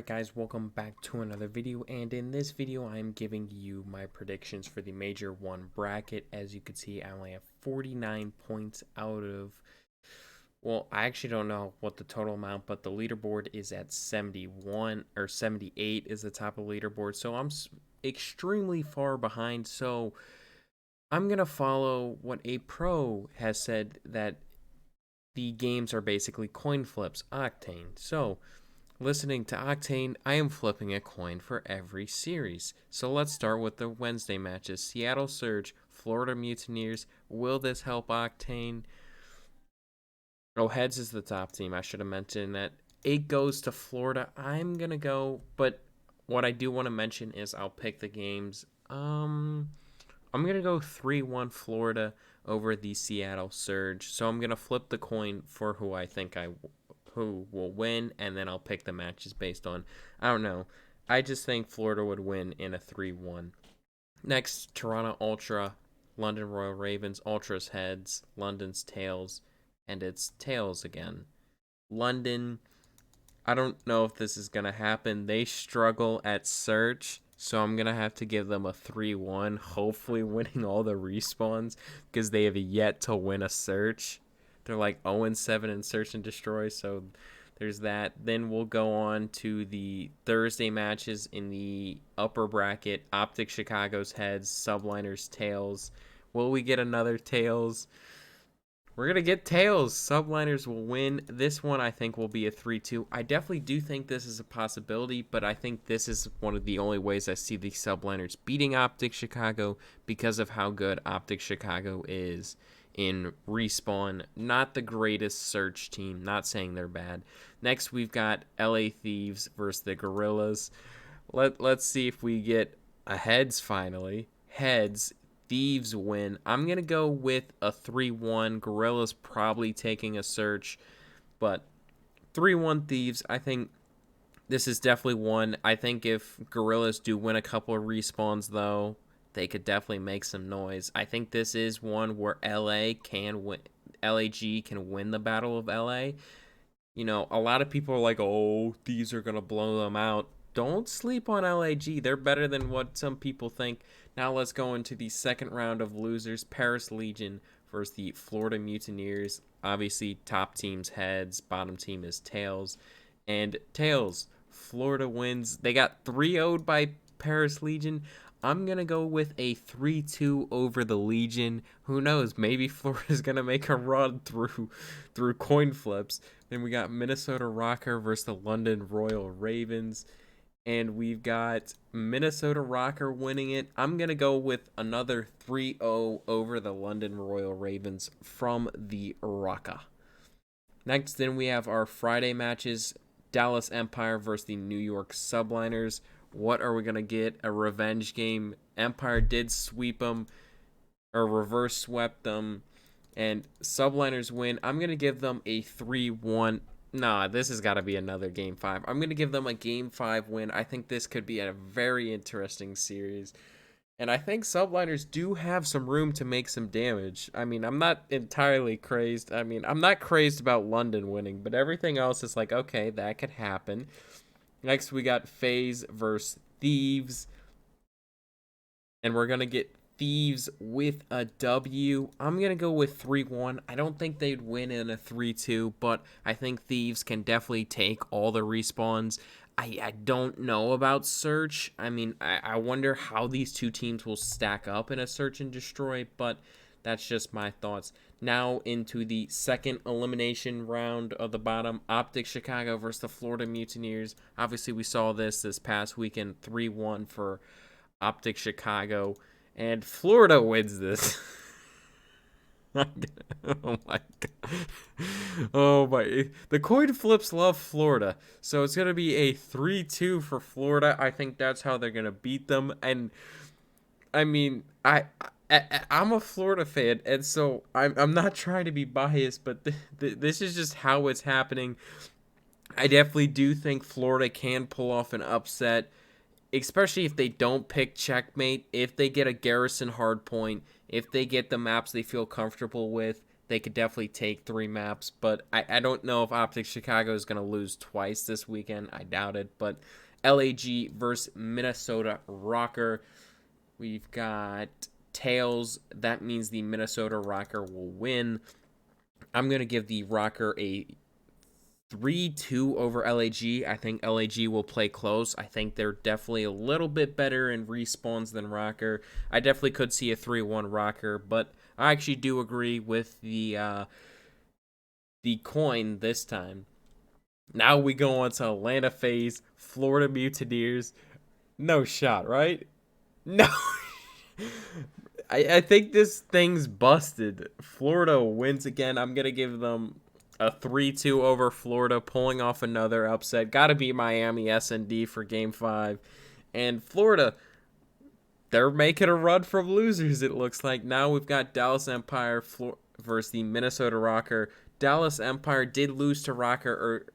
Alright guys, welcome back to another video, and in this video I am giving you my predictions for the Major 1 bracket. As you can see, I only have 49 points out of, well, I actually don't know what the total amount, but the leaderboard is at 71, or 78 is the top of the leaderboard, so I'm extremely far behind. So I'm going to follow what a pro has said, that the games are basically coin flips, Octane. So listening to Octane, I am flipping a coin for every series. So let's start with the Wednesday matches. Seattle Surge, Florida Mutineers. Will this help Octane? Oh, Heads is the top team. I should have mentioned that. It goes to Florida. I'm going to go, but what I do want to mention is I'll pick the games. I'm going to go 3-1 Florida over the Seattle Surge. So I'm going to flip the coin for who I think who will win, and then I'll pick the matches based on, I don't know. I just think Florida would win in a 3-1. Next, Toronto Ultra, London Royal Ravens. Ultra's Heads, London's Tails, and it's Tails again. London, I don't know if this is going to happen. They struggle at search, so I'm going to have to give them a 3-1, hopefully winning all the respawns, because they have yet to win a search. They're like 0-7 in Search and Destroy, so there's that. Then we'll go on to the Thursday matches in the upper bracket. Optic Chicago's Heads, Subliners Tails. Will we get another Tails? We're going to get Tails. Subliners will win. This one I think will be a 3-2. I definitely do think this is a possibility, but I think this is one of the only ways I see the Subliners beating Optic Chicago because of how good Optic Chicago is in Respawn. Not the greatest search team. Not saying they're bad. Next, we've got LA Thieves versus the Gorillas. Let's see if we get a Heads finally. Heads. Thieves win. I'm going to go with a 3-1. Gorillas probably taking a search, but 3-1 Thieves. I think this is definitely one. I think if Gorillas do win a couple of respawns, though, they could definitely make some noise. I think this is one where LA can win. LAG can win the Battle of LA. You know, a lot of people are like, oh, Thieves are going to blow them out. Don't sleep on LAG. They're better than what some people think. Now let's go into the second round of losers. Paris Legion versus the Florida Mutineers. Obviously, top team's Heads. Bottom team is Tails. And Tails, Florida wins. They got 3-0'd by Paris Legion. I'm going to go with a 3-2 over the Legion. Who knows? Maybe Florida's going to make a run through coin flips. Then we got Minnesota Rocker versus the London Royal Ravens. And we've got Minnesota Rocker winning it. I'm going to go with another 3-0 over the London Royal Ravens from the Rocker. Next, then we have our Friday matches. Dallas Empire versus the New York Subliners. What are we going to get? A revenge game. Empire did sweep them, or reverse swept them, and Subliners win. I'm going to give them a 3-1. Nah, this has got to be another Game 5. I'm going to give them a Game 5 win. I think this could be a very interesting series. And I think Subliners do have some room to make some damage. I mean, I'm not entirely crazed. I mean, I'm not crazed about London winning, but everything else is like, okay, that could happen. Next, we got FaZe versus Thieves. And we're going to get Thieves with a W. I'm going to go with 3-1. I don't think they'd win in a 3-2, but I think Thieves can definitely take all the respawns. I don't know about Search. I mean, I wonder how these two teams will stack up in a Search and Destroy, but that's just my thoughts. Now into the second elimination round of the bottom. Optic Chicago versus the Florida Mutineers. Obviously, we saw this past weekend. 3-1 for Optic Chicago. And Florida wins this. Oh my god. Oh my. The coin flips love Florida. So it's going to be a 3-2 for Florida. I think that's how they're going to beat them. And I mean, I'm a Florida fan, and so I'm not trying to be biased, but this is just how it's happening. I definitely do think Florida can pull off an upset, especially if they don't pick Checkmate, if they get a Garrison Hardpoint, if they get the maps they feel comfortable with. they could definitely take 3 maps, but I don't know if Optic Chicago is going to lose twice this weekend. I doubt it, but LAG versus Minnesota Rocker. We've got tails. That means the Minnesota Rocker will win. I'm going to give the Rocker a 3-2 over LAG. I think LAG will play close. I think they're definitely a little bit better in respawns than Rocker. I definitely could see a 3-1 Rocker, but I actually do agree with the coin this time. Now we go on to Atlanta FaZe, Florida Mutineers. No shot, right? No. I think this thing's busted. Florida wins again. I'm going to give them a 3-2 over Florida, pulling off another upset. Got to be Miami S&D for Game 5. And Florida, they're making a run from losers, it looks like. Now we've got Dallas Empire versus the Minnesota Rocker. Dallas Empire did lose to Rocker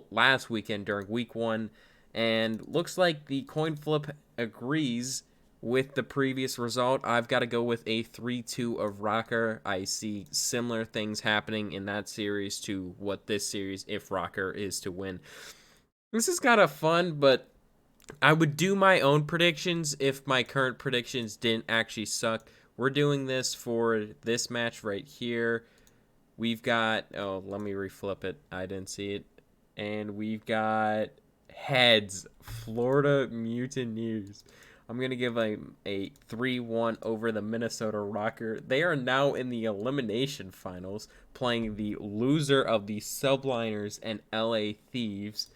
last weekend during Week 1. And looks like the coin flip agrees with the previous result. I've got to go with a 3-2 of Rocker. I see similar things happening in that series to what this series, if Rocker is to win. This is kind of fun, but I would do my own predictions if my current predictions didn't actually suck. We're doing this for this match right here. We've got, oh, let me reflip it. I didn't see it. And we've got heads, Florida Mutineers. I'm going to give a 3-1 over the Minnesota Rocker. They are now in the elimination finals, playing the loser of the Subliners and LA Thieves.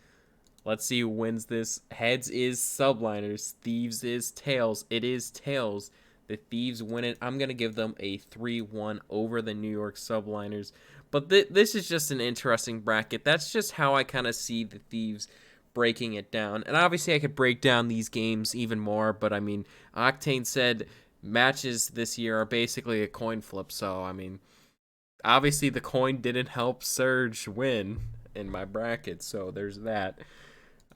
Let's see who wins this. Heads is Subliners. Thieves is Tails. It is Tails. The Thieves win it. I'm going to give them a 3-1 over the New York Subliners. But this is just an interesting bracket. That's just how I kind of see the Thieves breaking it down. And obviously I could break down these games even more, but I mean, Octane said matches this year are basically a coin flip, so I mean, obviously the coin didn't help Surge win in my bracket, so there's that.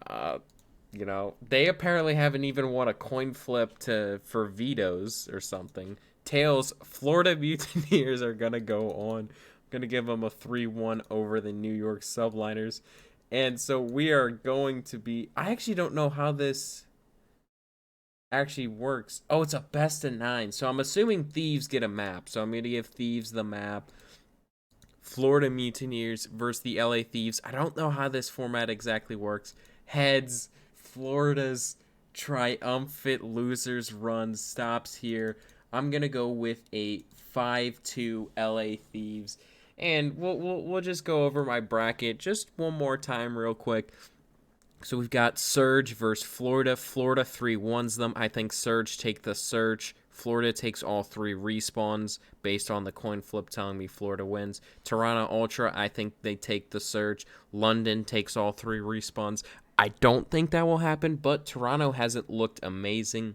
You know, they apparently haven't even won a coin flip for vetoes or something. Tails, Florida Mutineers are gonna go on. I'm gonna give them a 3-1 over the New York Subliners. And so we are going to be... I actually don't know how this actually works. Oh, it's a best of 9. So I'm assuming Thieves get a map. So I'm going to give Thieves the map. Florida Mutineers versus the LA Thieves. I don't know how this format exactly works. Heads, Florida's triumphant losers run stops here. I'm going to go with a 5-2 LA Thieves. And we'll just go over my bracket just one more time real quick. So we've got Surge versus Florida. Florida 3-1s them. I think Surge take the Surge. Florida takes all 3 respawns based on the coin flip telling me Florida wins. Toronto Ultra, I think they take the Surge. London takes all 3 respawns. I don't think that will happen, but Toronto hasn't looked amazing.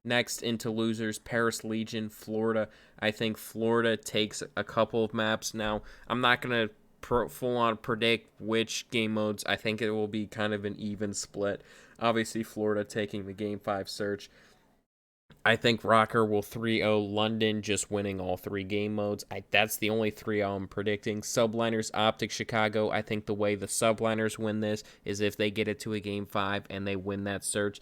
Next, into losers, Paris Legion, Florida. I think Florida takes a couple of maps. Now, I'm not going to full-on predict which game modes. I think it will be kind of an even split. Obviously, Florida taking the Game 5 search. I think Rocker will 3-0 London, just winning all 3 game modes. That's the only 3-0 I'm predicting. Subliners, Optic, Chicago. I think the way the Subliners win this is if they get it to a Game 5 and they win that search.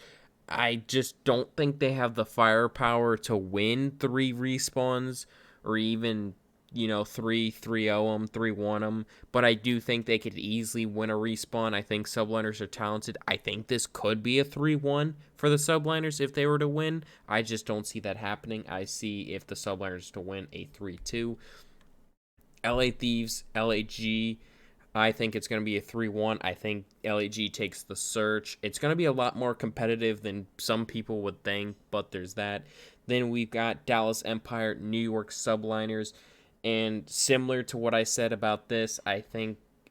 I just don't think they have the firepower to win 3 respawns or even, 3-0 them, 3-1 them. But I do think they could easily win a respawn. I think Subliners are talented. I think this could be a 3-1 for the Subliners if they were to win. I just don't see that happening. I see if the Subliners to win a 3-2. LA Thieves, LAG. I think it's going to be a 3-1. I think LAG takes the search. It's going to be a lot more competitive than some people would think, but there's that. Then we've got Dallas Empire, New York Subliners. And similar to what I said about this, I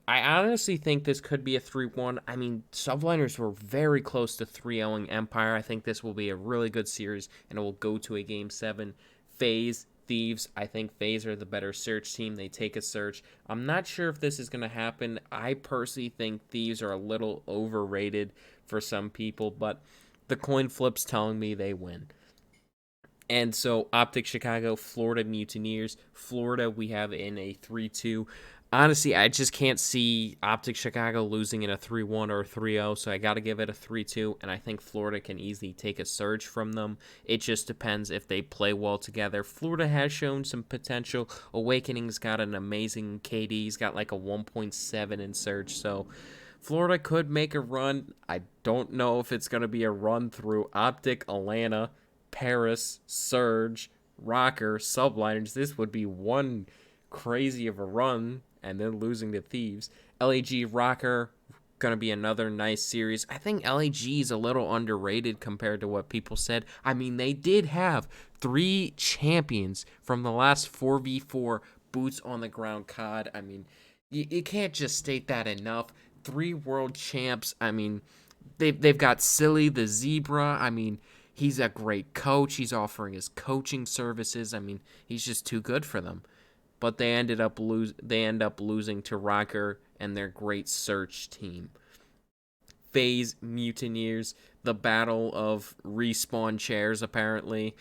honestly think this could be a 3-1. I mean, Subliners were very close to 3-0ing Empire. I think this will be a really good series, and it will go to a Game 7. FaZe, Thieves, I think FaZe are the better search team. They take a search. I'm not sure if this is going to happen. I personally think Thieves are a little overrated for some people, but the coin flip's telling me they win. And so Optic Chicago, Florida Mutineers. Florida we have in a 3-2. Honestly, I just can't see Optic Chicago losing in a 3-1 or a 3-0, so I got to give it a 3-2, and I think Florida can easily take a surge from them. It just depends if they play well together. Florida has shown some potential. Awakening's got an amazing KD. He's got like a 1.7 in surge, so Florida could make a run. I don't know if it's going to be a run through Optic, Atlanta, Paris, Surge, Rocker, Subliners. This would be one crazy of a run, and then losing to Thieves. LAG, Rocker, going to be another nice series. I think LAG is a little underrated compared to what people said. I mean, they did have 3 champions from the last 4v4 boots on the ground COD. I mean, you can't just state that enough. 3 world champs. I mean, they've got Silly the Zebra. I mean, he's a great coach. He's offering his coaching services. I mean, he's just too good for them. But they end up losing to Rocker and their great search team. FaZe Mutineers, the battle of respawn chairs. Apparently,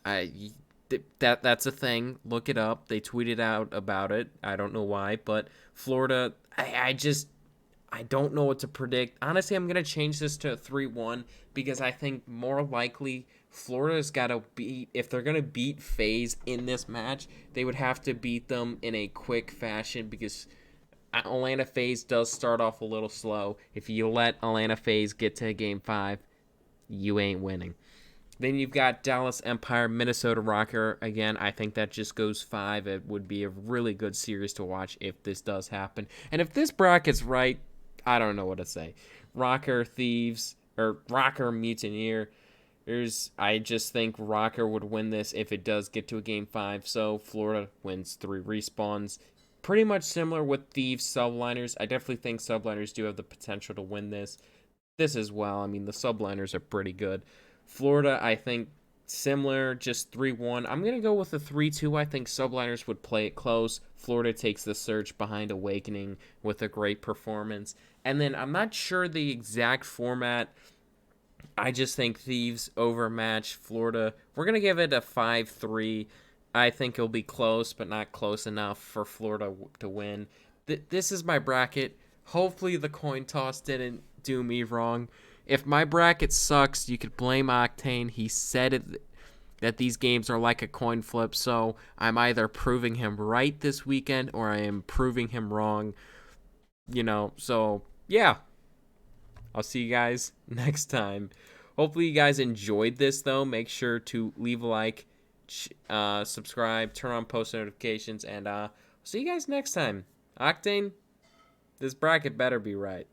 that's a thing. Look it up. They tweeted out about it. I don't know why, but Florida. I don't know what to predict. Honestly, I'm going to change this to a 3-1 because I think more likely Florida's got to beat, if they're going to beat FaZe in this match, they would have to beat them in a quick fashion because Atlanta FaZe does start off a little slow. If you let Atlanta FaZe get to game 5, you ain't winning. Then you've got Dallas Empire, Minnesota Rocker. Again, I think that just goes 5. It would be a really good series to watch if this does happen. And if this bracket's right, I don't know what to say. Rocker Thieves, or Rocker Mutineer. I just think Rocker would win this if it does get to a game 5. So Florida wins 3 respawns. Pretty much similar with Thieves Subliners. I definitely think Subliners do have the potential to win this. This as well. I mean, the Subliners are pretty good. Florida, I think, similar, just 3-1. I'm going to go with a 3-2. I think Subliners would play it close. Florida takes the surge behind Awakening with a great performance. And then I'm not sure the exact format. I just think Thieves overmatch Florida. We're going to give it a 5-3. I think it'll be close, but not close enough for Florida to win. This is my bracket. Hopefully the coin toss didn't do me wrong. If my bracket sucks, you could blame Octane. He said it, that these games are like a coin flip, so I'm either proving him right this weekend or I am proving him wrong. So yeah. I'll see you guys next time. Hopefully you guys enjoyed this, though. Make sure to leave a like, subscribe, turn on post notifications, and see you guys next time. Octane, this bracket better be right.